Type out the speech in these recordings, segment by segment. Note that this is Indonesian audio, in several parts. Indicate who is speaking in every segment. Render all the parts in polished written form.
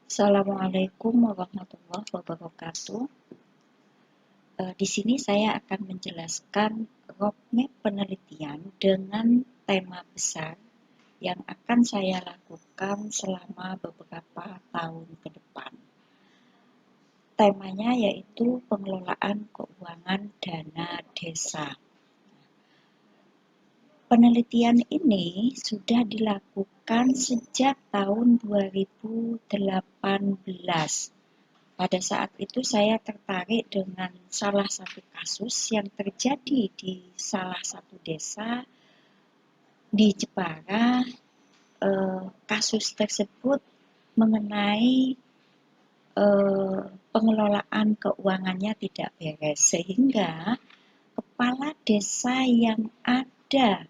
Speaker 1: Assalamualaikum warahmatullahi wabarakatuh. Di sini saya akan menjelaskan roadmap penelitian dengan tema besar yang akan saya lakukan selama beberapa tahun ke depan. Temanya yaitu pengelolaan keuangan dana desa. Penelitian ini sudah dilakukan sejak tahun 2018. Pada saat itu saya tertarik dengan salah satu kasus yang terjadi di salah satu desa di Jepara. Kasus tersebut mengenai pengelolaan keuangannya tidak beres, sehingga kepala desa yang ada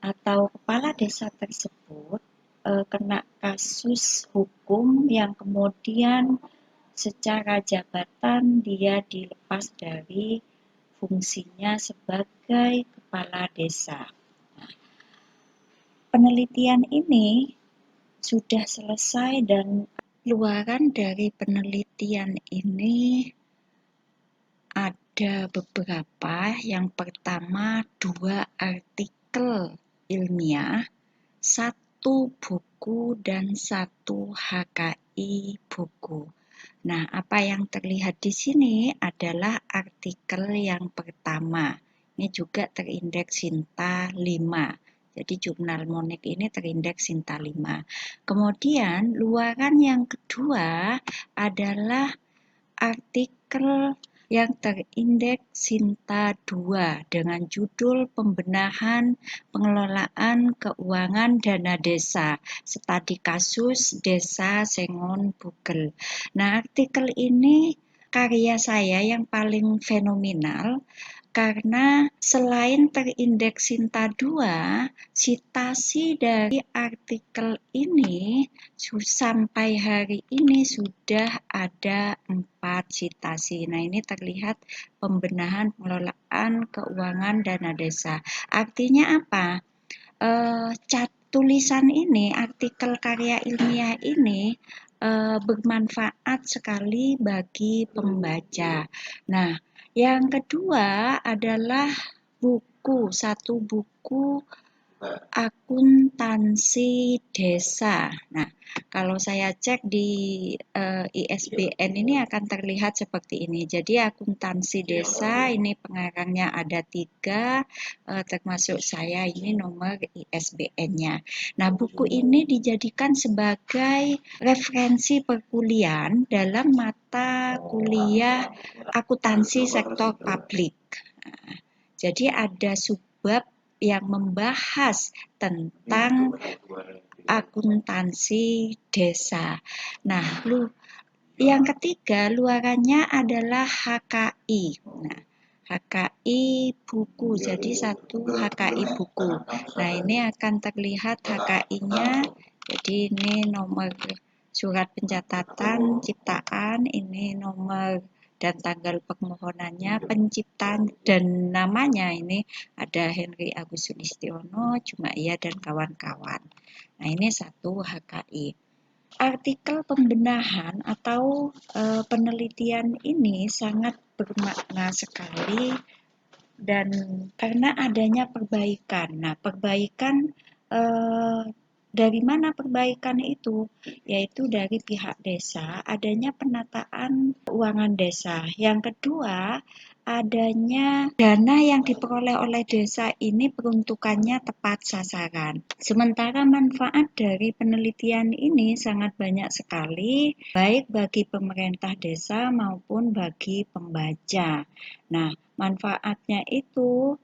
Speaker 1: atau kepala desa tersebut kena kasus hukum yang kemudian secara jabatan dia dilepas dari fungsinya sebagai kepala desa. Nah, penelitian ini sudah selesai dan keluaran dari penelitian ini ada beberapa. Yang pertama, 2 artikel ilmiah, 1 buku dan 1 HKI buku. Nah, apa yang terlihat di sini adalah artikel yang pertama. Ini juga terindeks Sinta 5. Jadi jurnal Monik ini terindeks Sinta 5. Kemudian luaran yang kedua adalah artikel yang terindeks Sinta 2 dengan judul Pembenahan Pengelolaan Keuangan Dana Desa, Studi Kasus Desa Sengon Bugel. Nah, artikel ini karya saya yang paling fenomenal karena selain terindeks Sinta 2, citasi dari artikel ini sampai hari ini sudah ada 4 citasi. Nah, ini terlihat pembenahan pengelolaan keuangan dana desa. Artinya apa? Tulisan ini, artikel karya ilmiah ini bermanfaat sekali bagi pembaca. Nah, yang kedua adalah satu buku akuntansi desa. Nah, kalau saya cek di ISBN ini akan terlihat seperti ini. Jadi akuntansi desa ini pengarangnya ada 3, termasuk saya, ini nomor ISBN-nya. Nah, buku ini dijadikan sebagai referensi perkuliahan dalam mata kuliah akuntansi sektor publik. Nah, jadi ada subbab yang membahas tentang akuntansi desa. Nah, yang ketiga luarannya adalah HKI. Nah, HKI buku, jadi 1 HKI buku. Nah, ini akan terlihat HKI-nya. Jadi ini nomor surat pencatatan ciptaan, ini nomor dan tanggal permohonannya, penciptaan dan namanya ini ada Henry Agus Sulistiono, Jumaiyah dan kawan-kawan. Nah, ini 1 HKI. Artikel pembenahan atau penelitian ini sangat bermakna sekali dan karena adanya perbaikan. Nah, perbaikan dari mana perbaikan itu? Yaitu dari pihak desa, adanya penataan keuangan desa. Yang kedua, adanya dana yang diperoleh oleh desa ini peruntukannya tepat sasaran. Sementara manfaat dari penelitian ini sangat banyak sekali, baik bagi pemerintah desa maupun bagi pembaca. Nah, manfaatnya itu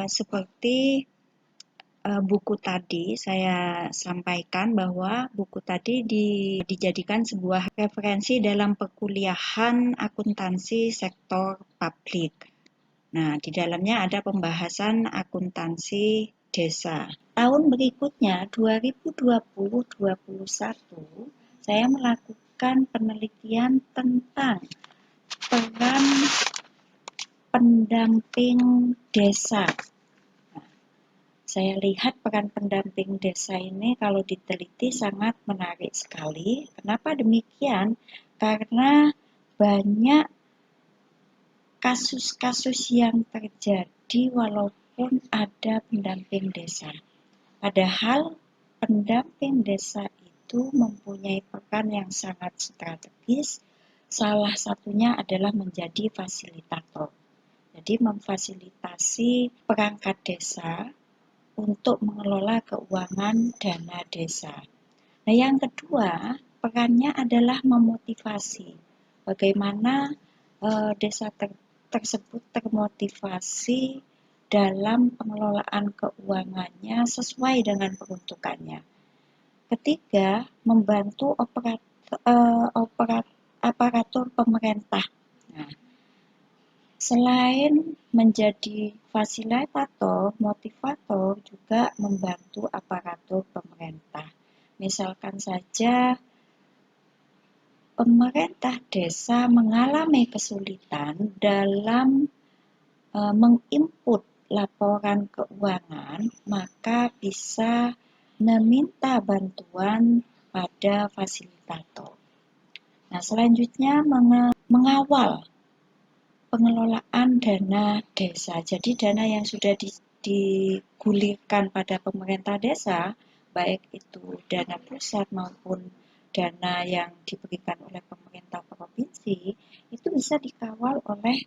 Speaker 1: seperti buku tadi saya sampaikan bahwa buku tadi dijadikan sebuah referensi dalam perkuliahan akuntansi sektor publik. Nah, di dalamnya ada pembahasan akuntansi desa. Tahun berikutnya 2020-2021 saya melakukan penelitian tentang peran pendamping desa. Saya lihat peran pendamping desa ini kalau diteliti sangat menarik sekali. Kenapa demikian? Karena banyak kasus-kasus yang terjadi walaupun ada pendamping desa. Padahal pendamping desa itu mempunyai peran yang sangat strategis. Salah satunya adalah menjadi fasilitator. Jadi memfasilitasi perangkat desa untuk mengelola keuangan dana desa. Nah, yang kedua, perannya adalah memotivasi. Bagaimana desa tersebut termotivasi dalam pengelolaan keuangannya sesuai dengan peruntukannya. Ketiga, membantu aparatur pemerintah. Nah, selain menjadi fasilitator, motivator juga membantu aparatur pemerintah. Misalkan saja pemerintah desa mengalami kesulitan dalam menginput laporan keuangan, maka bisa meminta bantuan pada fasilitator. Nah, selanjutnya mengawal pengelolaan dana desa. Jadi dana yang sudah digulirkan pada pemerintah desa, baik itu dana pusat maupun dana yang diberikan oleh pemerintah provinsi, itu bisa dikawal oleh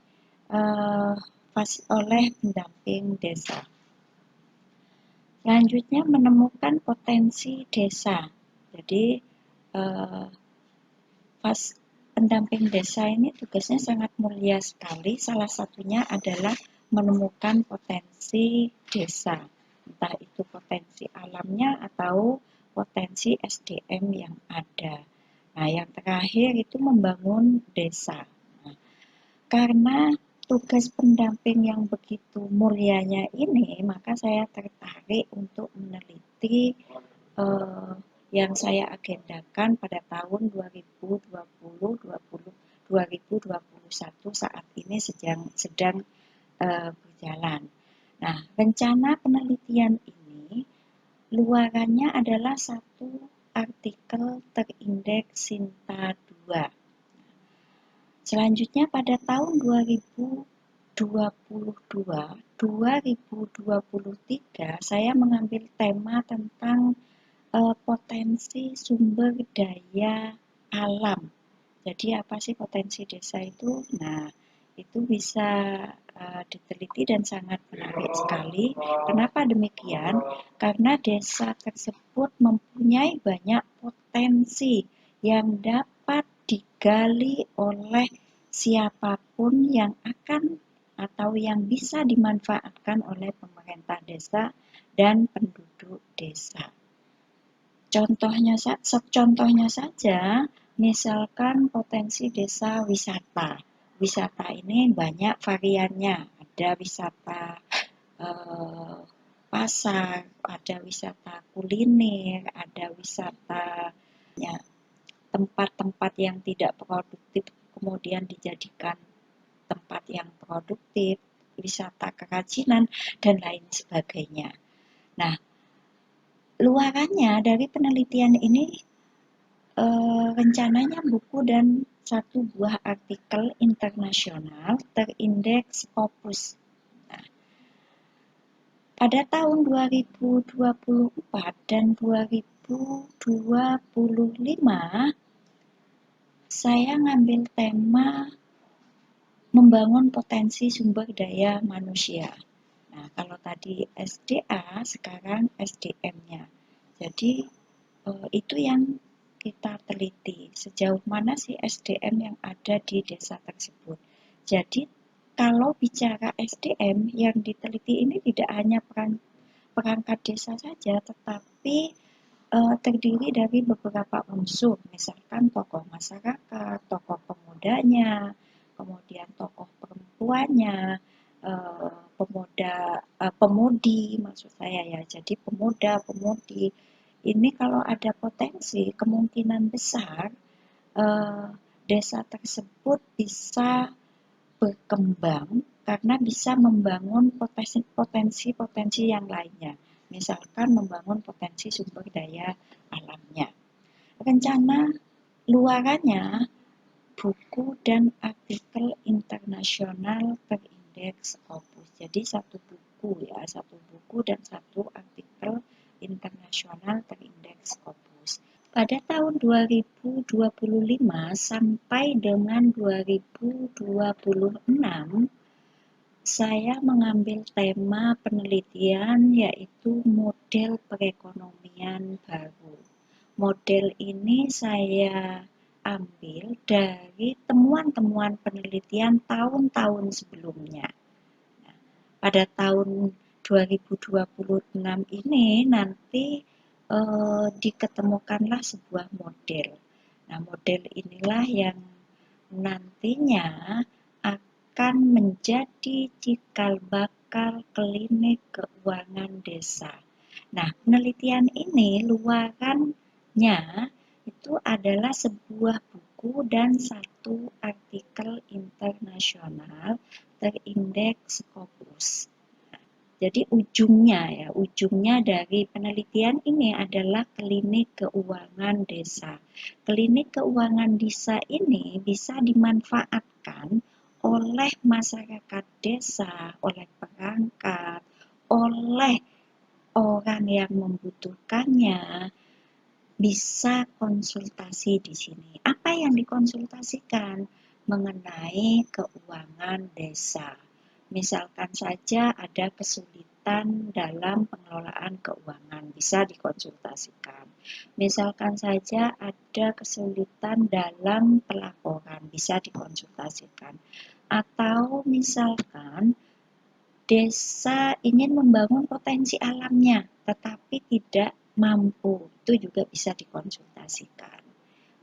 Speaker 1: pendamping desa. Selanjutnya menemukan potensi desa. Jadi pendamping desa ini tugasnya sangat mulia sekali. Salah satunya adalah menemukan potensi desa, entah itu potensi alamnya atau potensi SDM yang ada. Nah, yang terakhir itu membangun desa. Nah, karena tugas pendamping yang begitu mulianya ini, maka saya tertarik untuk meneliti yang saya agendakan pada tahun 2020-2021 saat ini sedang berjalan. Nah, rencana penelitian ini luarannya adalah satu artikel terindeks Sinta 2. Selanjutnya pada tahun 2023 saya mengambil tema tentang potensi sumber daya alam. Jadi apa sih potensi desa itu? Nah, itu bisa diteliti dan sangat menarik sekali. Kenapa demikian? Karena desa tersebut mempunyai banyak potensi yang dapat digali oleh siapapun yang akan atau yang bisa dimanfaatkan oleh pemerintah desa dan penduduk desa. Contohnya saja, misalkan potensi desa wisata. Wisata ini banyak variannya. Ada wisata pasar, ada wisata kuliner, ada wisata tempat-tempat yang tidak produktif kemudian dijadikan tempat yang produktif, wisata kerajinan, dan lain sebagainya. Nah, luarannya dari penelitian ini rencananya buku dan satu buah artikel internasional terindeks Scopus. Nah, pada tahun 2024 dan 2025 saya ngambil tema membangun potensi sumber daya manusia. Nah, kalau tadi SDA, sekarang SDM-nya. Jadi itu yang kita teliti, sejauh mana sih SDM yang ada di desa tersebut. Jadi kalau bicara SDM yang diteliti ini tidak hanya perangkat desa saja, tetapi terdiri dari beberapa unsur, misalkan tokoh masyarakat, tokoh pemudanya, kemudian tokoh perempuannya, pemudi maksud saya ya. Jadi pemuda, pemudi ini kalau ada potensi, kemungkinan besar desa tersebut bisa berkembang karena bisa membangun potensi-potensi yang lainnya. misalkan membangun potensi sumber daya alamnya. Rencana luarannya buku dan artikel internasional terindeks Scopus. Jadi satu buku dan satu artikel internasional terindeks Scopus. Pada tahun 2025 sampai dengan 2026, saya mengambil tema penelitian yaitu model perekonomian baru. Model ini saya ambil dari temuan-temuan penelitian tahun-tahun sebelumnya. Nah, pada tahun 2026 ini nanti diketemukanlah sebuah model. Nah, model inilah yang nantinya akan menjadi cikal bakal klinik keuangan desa. Nah, penelitian ini luarannya itu adalah sebuah buku dan satu artikel internasional terindeks Scopus. Jadi ujungnya dari penelitian ini adalah klinik keuangan desa. Klinik keuangan desa ini bisa dimanfaatkan oleh masyarakat desa, oleh perangkat, oleh orang yang membutuhkannya, bisa konsultasi di sini. Apa yang dikonsultasikan? Mengenai keuangan desa. Misalkan saja ada kesulitan dalam pengelolaan keuangan, bisa dikonsultasikan. Misalkan saja ada kesulitan dalam pelaporan, bisa dikonsultasikan. Atau misalkan desa ingin membangun potensi alamnya, tetapi tidak mampu, itu juga bisa dikonsultasikan.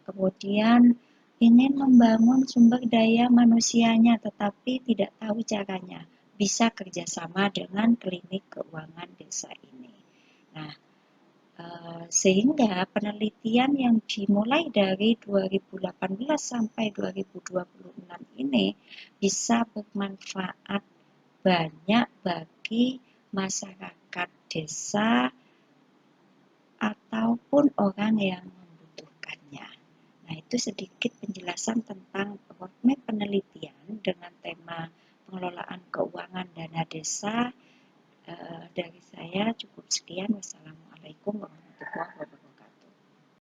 Speaker 1: Kemudian ingin membangun sumber daya manusianya, tetapi tidak tahu caranya, bisa kerjasama dengan klinik keuangan desa ini. Nah, sehingga penelitian yang dimulai dari 2018 sampai 2026 ini bisa bermanfaat banyak bagi masyarakat desa ataupun orang yang membutuhkannya. Nah, itu sedikit penjelasan tentang roadmap penelitian dengan tema pengelolaan keuangan dana desa. Dari saya cukup sekian. Wassalamualaikum warahmatullahi wabarakatuh.